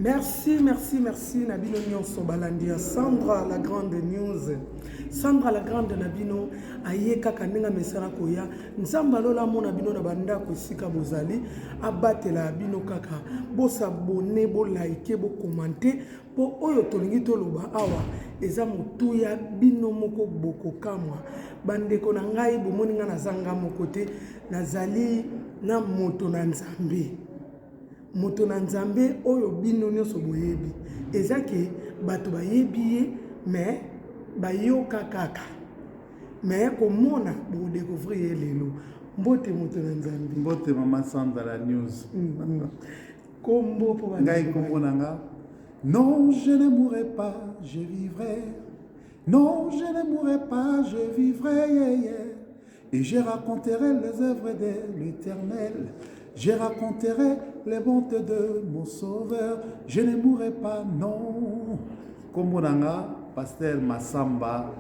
Merci, merci, merci Nabino Nyonso Balandia. Sandra la grande news. Sandra la grande Nabino aye kaka nenga mesana koya. Nzamba lola mo Nabino na banda ko sika bozali abatela bino kaka. Bo s'abonner, bo liker, bo commenter po oyo tolingi toloba awa eza mutuya bino moko boko kamwa. Bandeko na ngai bomoni nga nazanga moko te nazali na moto na Nzambe. Moto na Nzambe oyo bino nyonso boyebi ezaki bato bayebi ye mais bayoka kaka mais komona bo découvrir lelo mbote moto na Nzambe mbote mama Sandra la news kombo po ngai kombo nanga non je ne mourrai pas je vivrai non je ne mourrai pas je vivrai yeah, yeah. Et je raconterai les œuvres de l'Éternel. Je raconterai les bontés de mon Sauveur. Je ne mourrai pas, non. Comme Monanga, pasteur Massamba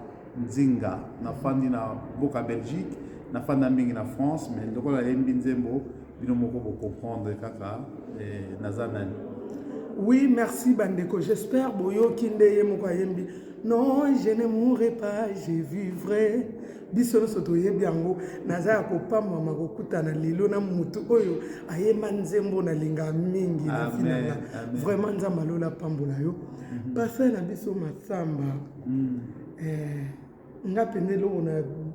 Nzinga, na fandi na boka Belgique, na fandi mingi na France, mais donc la yembi nzembo, bino moko bo comprendre kaka nazanani. Oui, merci Bandeko. J'espère boyo kinde yemoko yembi. Non, je ne mourrai pas, je vivrai. Biso soto yebi yango naza ko pamba makokuta na lilo na mutu oyo ayema nzembo na linga mingi na finanga. Vraiment nzamba lola pambola yo. Passer na biso Massamba. Nga pendelo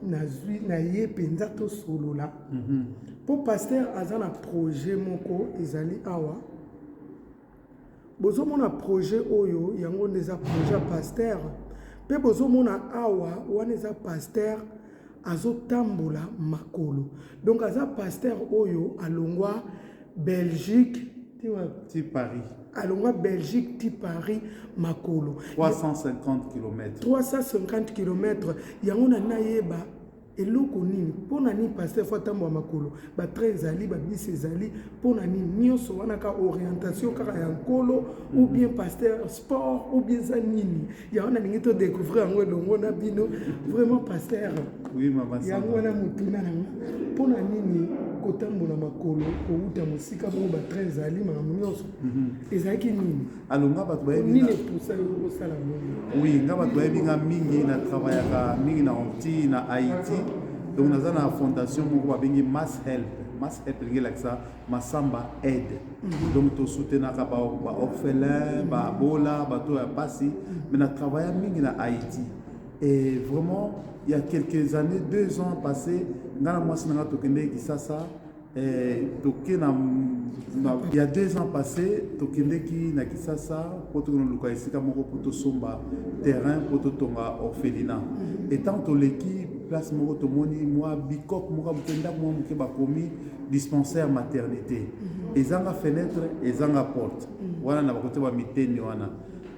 na zui na ye penza to solo la. Pour pasteur azana projet moko ezali awa. Bozo mona projet oyo yango neza projet pasteur. Pe bozo mona awa waneza pasteur azo tambola makolo. Donc aza pasteur oyo alongwa Belgique ti Paris. Alongwa Belgique ti Paris makolo. 350 km. 350 km. Yango na nayeba eloko nini pona ni pasteur fatambo makolo ba trezali ba bisezali pona ni nyonso wana ka orientation kaka ya nkolo ou bien pasteur sport ou bien za nini ya wana ningi to découvrir ngo longo na bino vraiment pasteur oui mama ya wana mutuna na pona nini kotambola makolo ko uta musika bo ba trezali mama nyonso ezaki nini alonga bato bayebi nini pour ça ko sala ngo oui nga bato bayebi nga mingi na travaillaka mingi na Haïti na Haïti. Donc nous avons une fondation qui Mass Help. Mass Help c'est Massamba aide. Donc nous soutenons les orphelins, les bola, les passi. Mais nous travaillons en Haïti. Et vraiment, il y a quelques années, 2 ans passés, nous avons il y a 2 ans passés, Tokendeki na Kisasa, pour terrain pour tonga orphelinat. Et tant que l'équipe place moko tomoni moi bikok moko bukenda mo muke bakomi dispensaire maternité. Ezanga fenêtre, ezanga porte. Wana na bakote ba miteni wana.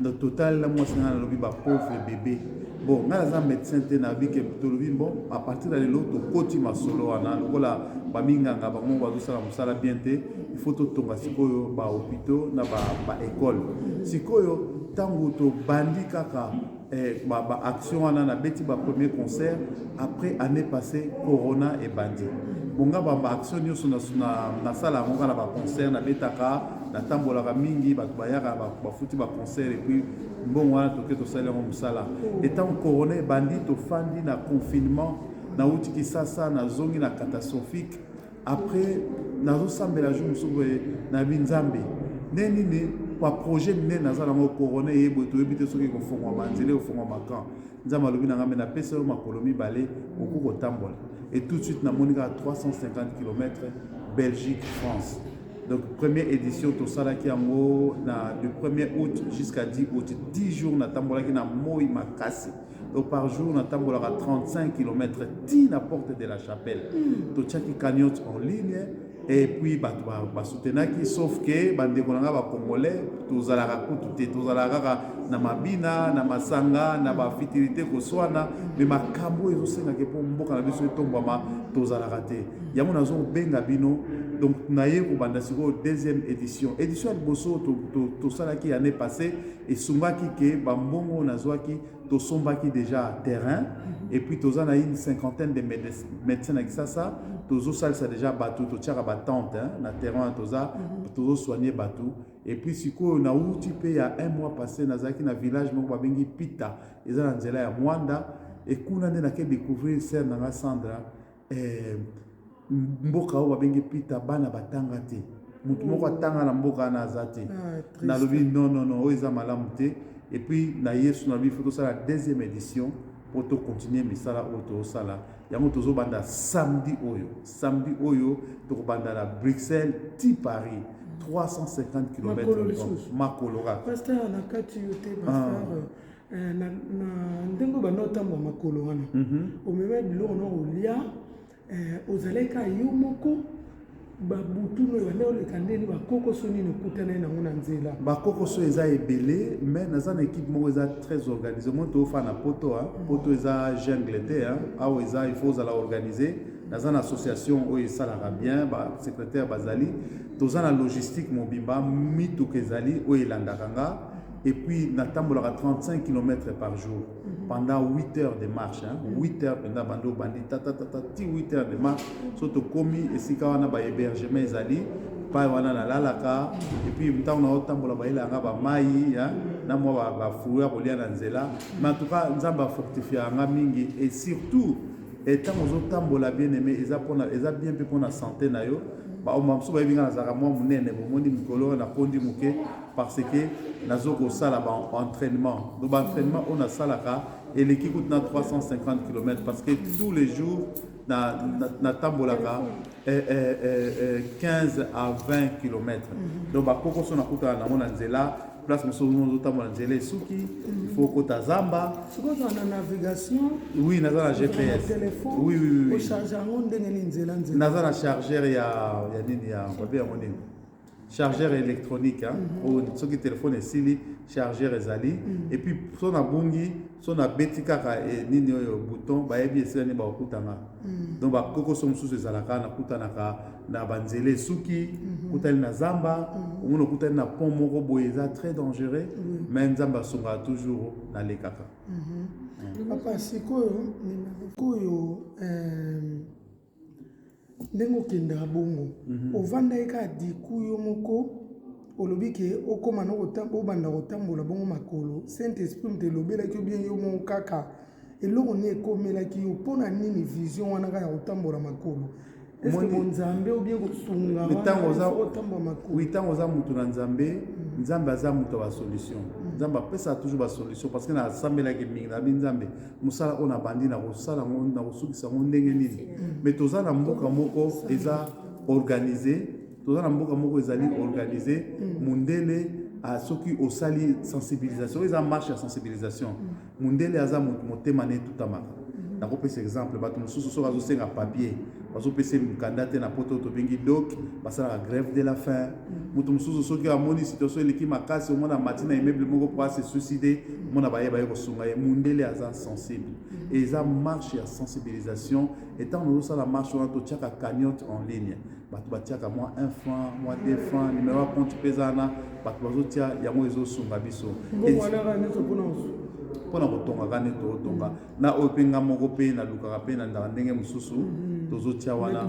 Le total la moi sina lobi ba pauvre bébé. Bon, nga za médecin te na bi ke tolobi bon à partir de l'autre koti masolo wana lokola ba minga nga ba ngo ba sala musala bien te. Il faut to tonga sikoyo ba hôpitaux na ba école. Sikoyo tango to bandi kaka ba action wana na beti ba premier concert après année passée corona et bandi bonga ba action nyonso na sala monga na ba concert na betaka na tambola ka mingi ba bayaka ba futi ba concert et puis bon wana toke to sala mo sala étant corona et bandi to fandi na confinement na uti kisasa na zongi na catastrophique après na zo sambela jour musuwe na binzambe neni kwa projet mine nazala ngo corona yebo to ebite soki ko fongwa manzele ko fongwa makan nzama lobi na ngamena pesa makolomi balé okuko tambola et tout de suite na monika 350 km Belgique France. Donc première édition to sala ki yango na du 1er août jusqu'à 10 août 10 jours na tambola ki na moi makasi. Donc par jour na tambola 35 km ti na porte de la chapelle. To tchaki cagnotte en ligne. Et puis ba soutenaki sauf que bandeko nanga ba congolais tozalaka kutu tozalaka na mabina na masanga na ba fitilité ko swana mais makambo ezosenga ke po mboka na biso etombama tozalaka te yango nazo benga bino donc naye ko banda siko deuxième édition liboso to salaki année passée et sungaki ke ba mbongo nazwaki to sombaki déjà terrain et puis tozana une cinquantaine de médecins avec ça tozo salsa déjà bateau to tiaka batante na terrain toza tozo soigner bateau Et puis sikoyo na uti pe il y a un mois passé nazaki na village moko babengi Pita eza na nzela ya Mwanda et kuna nde nake découvrir sœur nanga Sandra mboka oyo babengi Pita bana batanga te mutu moko atanga na mboka na aza te nalobi non oyo eza malamu te et puis na yesu nalobi faut tosala la deuxième édition pour to continuer misala oyo tozosala yango tozobanda samedi oyo tokobanda na Bruxelles ti Paris 350 km makoloka pasteur na kati yo te pasteur na ndengo banotambo makolo wana omema biloko na olia ozaleka yo moko babutuno yande oleka ndeni bakokoso nini okutana nango na nzela bakokoso eza ebele mais naza na équipe moko eza très organisée moi tofa na poto poto eza jungle te awa eza il faut ozala organiser naza na association oyo esalaka bien basecrétaire bazali toza na logistique mobimba mituka ezali oyo elandaka nga et puis natambolaka 35 km par jour pendant 8 heures de marche 8 heures pendant bando bandi ti 8 heures de marche so tokomi esika wana bahébergement ezali pai wana nalalaka et puis ntango na otambola bayelanga bamai na mwa bafruit ya kolia na nzela mais en tout cas nzambe afortifie yanga mingi et surtout ntango ozotambola bien aimé eza bien mpe mpona santé na yo bamosusu bayebinga nazalaka mwa monene bomoni mikolo nakondi moke parce que nazokosala baentraînement donc baentraînement oyo nasalaka eleki kutu na 350 km parce que tous les jours natambolaka 15 à 20 km donc bakokoso nakutana nango na nzela place mosusu ozotambola nzela esuki il faut kota zamba sikoyo na navigation oui naza na GPS oui ocharge yango ndenge nini nzela naza na chargeur ya nini ya babe yango nini chargeur électronique soki telefone esili chargeur ezali et puis so na bungi so na beti kaka nini oyo bouton bayebi esila nini bakokutanga donc bakokoso mosusu ezalaka nakutanaka na banzela esuki kutani na zamba omona okutani na pont moko boye eza très dangereux mais nzambe asongaka toujours nalekaka papa sikoyo ndenge okendaka bongo ovandaki kaka diku yo moko olobi ke okóma na obanda kotambola bongo makolo saint esprit moto elobelaki yo bien yo moko kaka eloko nini ekomelaki yo mpona nini vision wana kaka ya kotambola makolo eske bonzambe obien kosunga otambola makolo ntango oza moto na nzambe nzambe aza moto ya basolution nzambe apesaka toujours basolution parce que nasambelaki mingi nabi nzambe mosala oyo nabandi na kosala yango na kosukisa yango ndenge nini mais toza na mboka moko eza organisé toza na mboka moko ezali organisé mundele soki osali sensibilisation eza marche ya sensibilisation mundele aza motema na etutamaka nakopesa exemple bato mosusu soki azosenga papier bazopesa mokanda te na poto tobengi doc basalaka grève de la faim moto mosusu soki amoni situation eleki makasi omona mati na immeuble moko po ase suicide omona baye kosunga ye mundele aza sensible et eza marche ya sensibilisation etango ozosala marche wana totiaka cagnotte en ligne bato batiaka mwa 1 franc mwa 2 franc numero ya compte mpe eza wana bato bazotia yango ezosunga biso mpona kotongaka nde tootonga na oyo mpe nga moko mpe nalukaka mpe na ndaka ndenge mosusu tozotia wana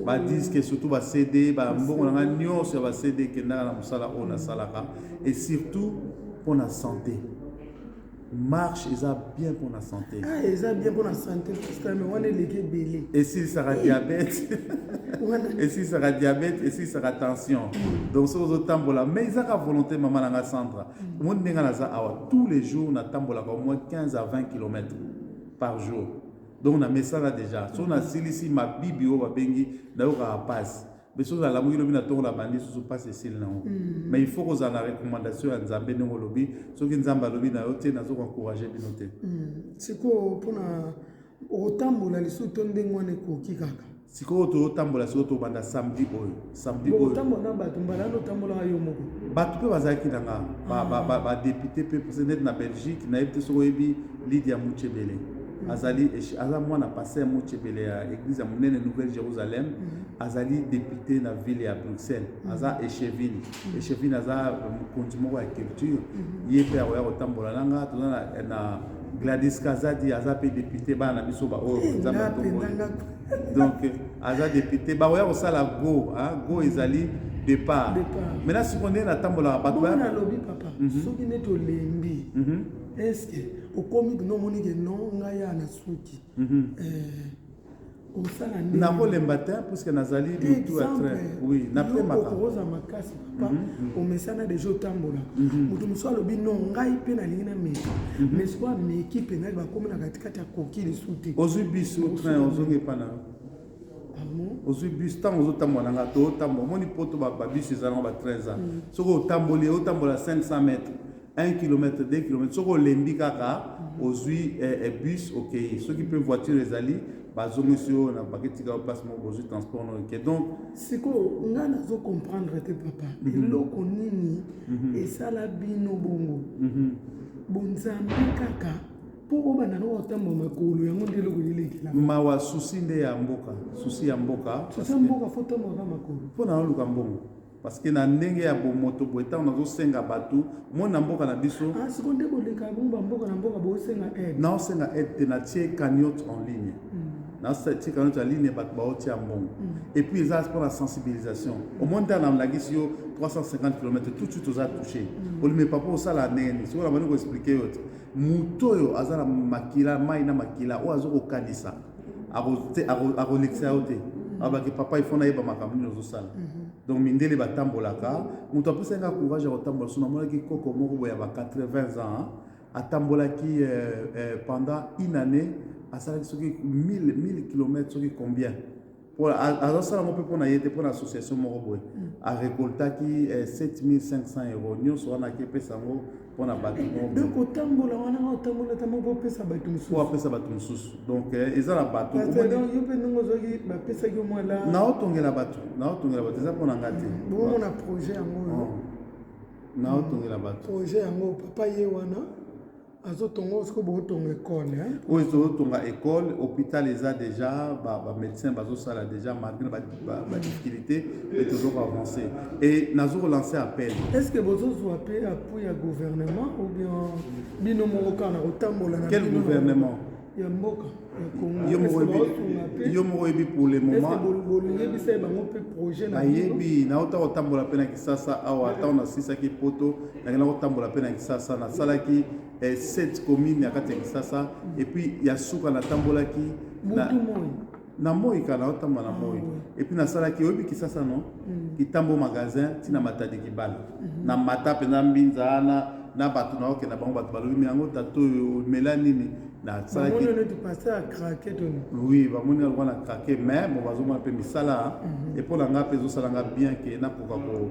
badiske surtout bacd bambongo na nga nyonso ya bacd ekendaka na mosala oyo nasalaka et surtout mpona santé marche eza bien pour la santé. Eza bien pour la santé parce que on est légué belé. Et si ça a diabète, et si ça a diabète, et si ça a tension. Donc ça aux tambola, mais ils ont la volonté maman nanga Sandra. Moi n'enga naza awa tous les jours na tambola au moins 15 à 20 km par jour. Donc on a mis ça là déjà. So on a silisi ma bibio ba bengi na yo ka passe. Mais sur la mouille lobby na to la bandi sur passe ici là. Mais il faut que ça la recommandation à Nzambe no lobby, so que Nzamba lobby na yote na zo encourager binote. C'est quoi pour na otambola les sous tonde ngwane ko kikaka. Siko to tambola so to banda samedi oyo tambola bato mbala no tambola yo moko bato pe bazaki nanga ba député pe président na Belgique na yebte so yebi Lydia Muchebele azali mwana passer Muchebele ya église ya monene Nouvelle Jérusalem azali député na ville ya Bruxelles aza Echevin aza mokonzi moko ya culture ye pe ya kotambola nanga tozana na Gladys Kazadi aza pe député bana biso ba oyo nzamba tongo donc aza député ba oya kosala go ezali départ. Maintenant, si on est dans tambola, bon na lobby papa. Soki neto lembi. Est-ce que au comique non moni que non ngaya na suki. Na le matin parce que nazali tout à train. Oui, na pe maka. Rosa makasi papa. Au mesana de jo tambola. Mutu muso lobby non ngai pe na lingina me. Mais soit mes équipe na ba comme na katikati ya koki de suti. Ozu biso train ozonge pana. Ozu bus tant aux tambola nga to tambo moni poto ba bus ezana ba 13 ans. Soko tambola 500 mètres. 1 km, 2 km. Soko lembi kaka ozui bus OK. Ceux qui peuvent voiture les ali bazo monsieur na paquet tika place mo ozui transport no OK. Donc siko ngana zo comprendre te papa. Eloko nini esala bino bongo. Bonzambe kaka po bana no otambo makolo yango ndelo ko yelekila. Mawa souci nde ya mboka. Souci ya mboka. Souci ya mboka faut tambo ka makolo. Po na luka mbongo. Parce que na ndenge ya bomoto boeta on a senga batu mona mboka na biso seconde boleka bomba mboka na mboka bo senga aide na senga aide na tie cagnotte en ligne na tie cagnotte en ligne batu ba otia mbongo et puis ça pour la sensibilisation au monde dans la gisio 350 km tout de suite aux a touché on met pas pour ça la nene si on va nous expliquer autre mutoyo azana makila mai na makila o azo ko kanisa a relaxer autre abaki papa il faut na yeba makambo nous sala donc mindele batambolaka muto apesenga courage ya kotambola so namonaki koko moko boya ba 80 ans atambolaki pendant une année asalaki soki 1000 km soki combien pour azosala mo pe pona yete pona association moko boye a récoltaki 7500 euros nyonso wana ke pesa ngo pona batu donc otambola wana otambola tamo bo pesa batu mususu po pesa batu mususu donc ezala batu donc yo pe ndongo zoki ba pesa ki mo la na otongela batu eza pona ngati bo mona projet yango na otongela batu projet yango papa ye wana azotonga siko botonga école hein oui zotonga école hôpital eza déjà ba médecin bazosala déjà malgré ba difficulté et toujours avancer et nazo relancer appel est-ce que bozo appel appui à gouvernement ou bien bino moko kana otambola na quel gouvernement ya mboka yo moko yebi pour le moment bolingebisa bango mpe projet na yebi na ota kotambola mpe na kisasa awa ata nasisaki poto nakenda kotambola mpe na kisasa nasalaki 7 communes ya kati ya kisasa et puis ya suka natambolaki na moi kana otambola na moi et puis nasalaki oyebi kisasa no kitambo magasin tina matadi kibala na mata mpenza mbinza na bato na okenda bango bato balobi yango tato mela nini na salaki oui bamoni alikuwa na craquer mais bon bazomona mpe misala et pour la nga mpe ezosalanga bien ke nakoka ko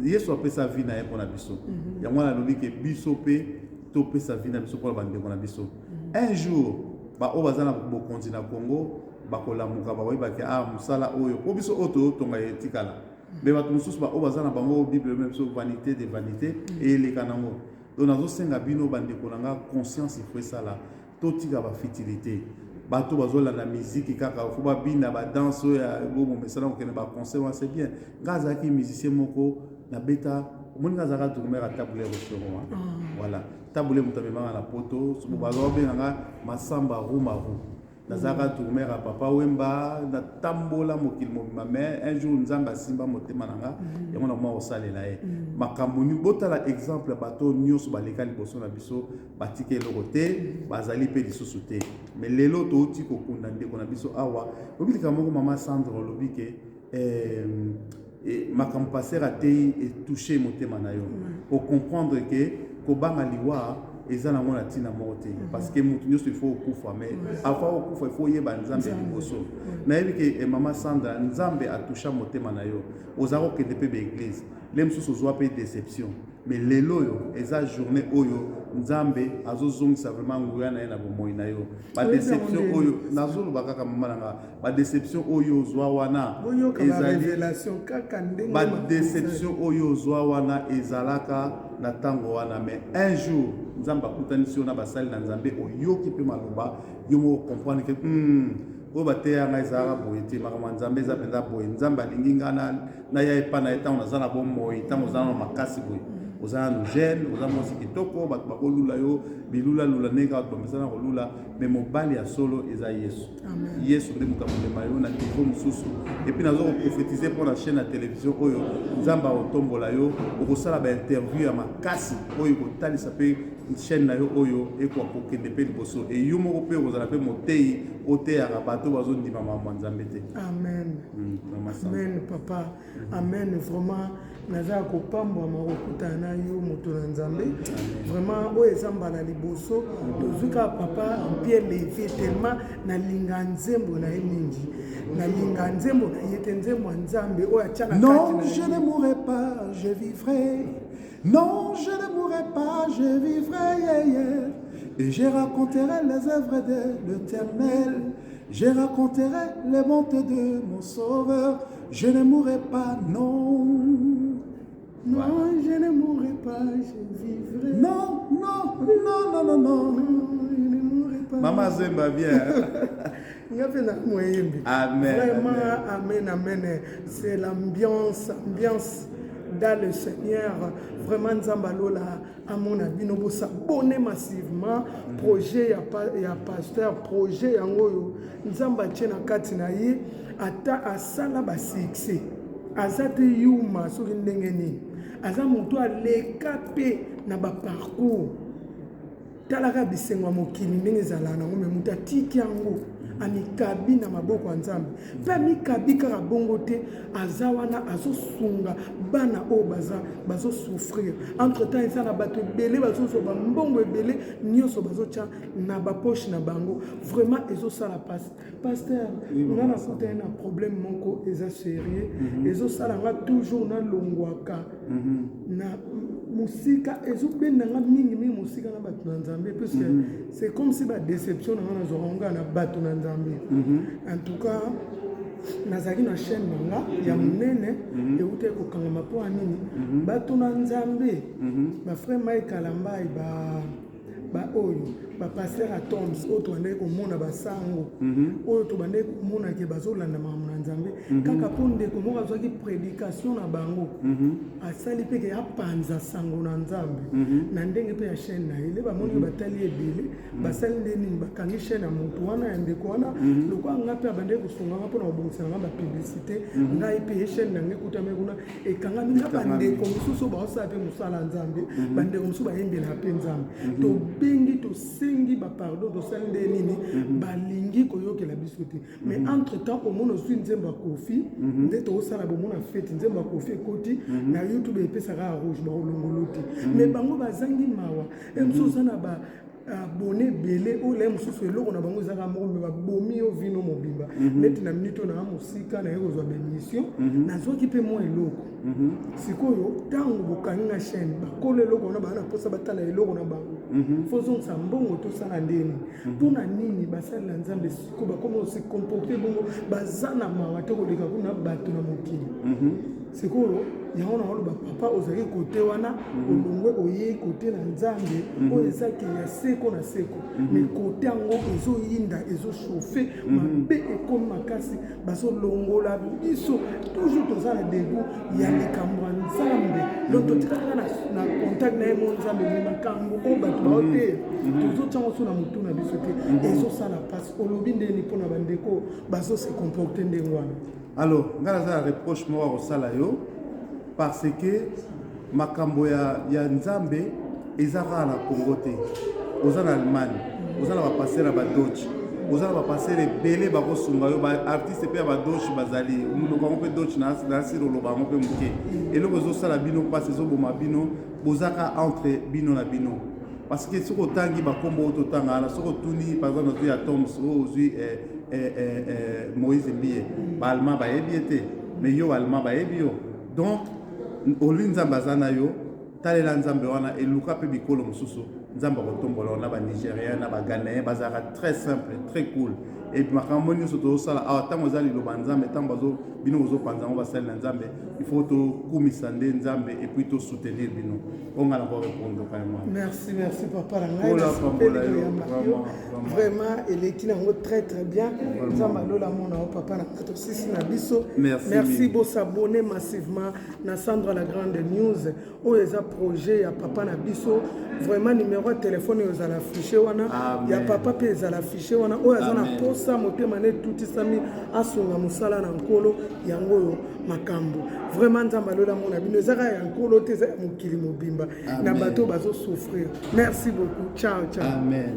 yesu apesa vie na ye mpona biso yango nalobi ke biso mpe topesa vie na biso mpona bandeko na biso un jour baoyo baza na bokonzi na congo bakolamuka bakoyebake mosala oyo po biso oyo toyotonga etikala me bato mosusu baoyo baza na bango bible me biso vanité de vanité eyeleka nango donc nazosenga bino bandeko na nga conscience ifo esala totika bafutilité bato bazolanda miziki kaka fo babina badanse oyo ya bomesana kokende baconcert wana c'est bien nga azalaki musicien moko na beta omoni nga azalaka tourmer a tabule restaurant voilà tabule moto amemanga na poto bazobenganga masamba rumaru nazalaka tourmer a papa wemba natambola mokili mobimba mais un jour nzambe asimba motema na nga yango na mwa kosalela ye makambo botala exemple bato nyonso baleka liboso na biso batika eloko te bazali mpe lisusu te mais lelo touti kokunda ndeko na biso awa obilika moko mama Sandra olobi ke makambo paser atei etouche motema na yo ocomprendre ke kobanga liwa eza nango na ntina moko te parce que motu nyonso ifo okufa mais avant okufa ifo oyeba nzambe liboso nayebi ke mama Sandra nzambe atusha motema na yo oza kokende mpe baeglise le mosusu ozwa mpe déception mais lelo oyo eza journée oyo nzambe azozongisa vraiment nguya na ye na bomoi na yo badéception oyo nazoloba kaka mama na nga badéception oyo ozwa wana badéception oyo ozwa wana ezalaka na ntango wana mais un jour nzambe akutanisi yo na basali na nzambe oyoki mpe maloba yo moko comprendre ke oyo bateya ngai ezalaka boye te makambo ya nzambe eza mpenza boye nzambe alingi ngai naya epa na ye ntango naza na bomoi ntango oza na makasi boye oza no jeune oza mwasi kitoko bato bakolula yo bilula lula ndenge bato bamesana kolula me mobali ya solo eza yesu yesu nde moto amolema yo na niveau mosusu epuis nazo koprofetize mpo na chaîne ya télévision oyo nzambe akotombola yo okosala bainterview ya makasi oyo kotalisa mpe chaîne na yo oyo ekoka kokende mpe liboso eyo moko mpe okozala mpe motei oteyaka bato bazondima mambo ya nzambe te. Amen. Amen papa. Amen. Vraiment naza kopambwama kokutana na yo moto na nzambe vraiment oyo eza mbala liboso tozuka papa mpie levé tellement nalinga nzembo na ye mingi nalinga nzembo na ye te nzembo ya nzambe oyo atya na kati na non je ne mourrai pas je vivrai non je ne mourrai pas je vivrai yeah, yeah. Et je raconterai les œuvres de l'Éternel je raconterai les bontés de mon sauveur je ne mourrai pas non. Non, voilà. Je ne mourrai pas, je vivrai. Non, non, non, non, non, non. Je ne mourrai pas. Maman Zemba bien. Amen. Vraiment, amen, amen. C'est l'ambiance dans le Seigneur. Vraiment, Nzambalola, à mon avis, nous s'abonner massivement. Projet, il y a pasteur, projet, yangoyo. Nzamba tchena katinaye, ata asala ba succès. Azate yuma soki ndenge nini aza moto aleka mpe na baparcours talaka bisengo mokili ndenge ezala nango me moto atiki yango amikabi na maboko ya nzambe mpe amikabi kaka bongo te aza wana azosunga bana oyo bazosouffrir entre temps eza na bato ebele bazozoba mbongo ebele nyonso bazotya na bapoche na bango vraiment ezosala pasi paster nga nakutani na problème moko eza sérieux ezosala nga toujours nalongwaka na musika ezobenda nga mingi musika na bato na nzambe puisque c'est comme si badéception na nga nazwaka na bato na nzambe en tout cas nazaki na chaîne nanga ya monene euti ekokangama mpo ya nini bato na nzambe bafrère Mike Kalambai oyo bapaster à Toms oyo tobandaki komona basango oyo tobandaki komona ke bazolanda makambo na nzambe kaka mpo ndeko moko azwaki prédication na bango asali mpe ke apanza sango na nzambe na ndenge mpe ya chaîne na ye nde bamoni batali ebele basali nde nini bakangi chaîne ya motu wana ya ndeko wana lokwa nga mpe abandaki kosunganga mpo na kobongisana nga bapublicité ngai mpe ye chaîne nange ekutami kuna ekangami nga bandeko mosusu baosala mpe mosala ya nzambe bandeko mosusu bayembela mpe nzambe tobengi tosengi bapardon tosali nde nini balingi koyokela biso te mais entre temps omona ozwi nzembo ya kofi nde toosala bomona fete nzembo ya kofi ekoti na youtube epesaka ya rouge baolongolo te mais bango bazangi mawa mosusu oza na abone ebele oyo laye mosusu eloko na bango ezaka moko me babomi yo vino mobimba neti na minute oyo na mosika naye kozwa bémission nazwaki mpe mwa eloko sikoyo ntango bokangi na chaîne bakola eloko wana bana mposa batala eloko na bango fozongisa mbongo tosala ndeni mpona nini basalela nzambe siko bakoma osi comporte bongo baza na mawa te koleka kuna bato na mokili sikoyo yango na oloba papa ozalaki kote wana olongwe oyei kote na nzambe oyo ezaki ya seko na seko me kote yango ezoyinda ezochauffe mabe ekomi makasi bazolongola biso toujours toza na debu ya likambo ya nzambe donc totikaka na contact na ye mo nzambe me makambo oyo bato baoteya tozotyango so na motu na biso te ezosala mpasi olobi ndeni mpo na bandeko bazose comporte ndenge wana. Alors nga naza na reproche moko akosala yo parce que makambo ya nzambe eza kaka na Congo te oza na Allemagne oza na bapaster ya badoche oza na bapaster ebele bakosunga yo baartiste mpe ya badoche bazali monoko yango mpe doche nasiri oloba yango mpe moke eloko ezosala bino mpasi ezoboma bino bozaka entre bino na bino parce que soki otangi bakombo oyo totanga wana soki otuni par exemple ozwi ya Toms oyo ozwi Moïse Mbiye baalema bayebi ye te mais yo baalema bayebi yo donc oli nzambe aza na yo talela nzambe wana eluka mpe bikolo mosusu nzambe akotombola na banigérien na baghanéen bazalaka très simple très cool et puis makambo nyonso tozosala awa ntango eza liloba nzambe ntango bino bozopanza yango basali na nzambe il faut tokumisa nde nzambe et puis tosoutenir bino onga na korépondre kayema. Merci papa na ngai vraiment eleki nango très bien nzambe alola mona o papa na kato sisi na biso. Merci bo s'abonner massivement na Sandra la grande news oyo eza projet ya papa na biso vraiment numéro de téléphone oyo ezala affiché wana ya papa pe ezala affiché wana oyo aza na posa motema ne tutisami asunga mosala na nkolo yango oyo makambo vraiment nzambe alola mona bino ezaka ya nkolo te eza mokili mobimba na bato bazosouffrir. Merci beaucoup, ciao. Amen.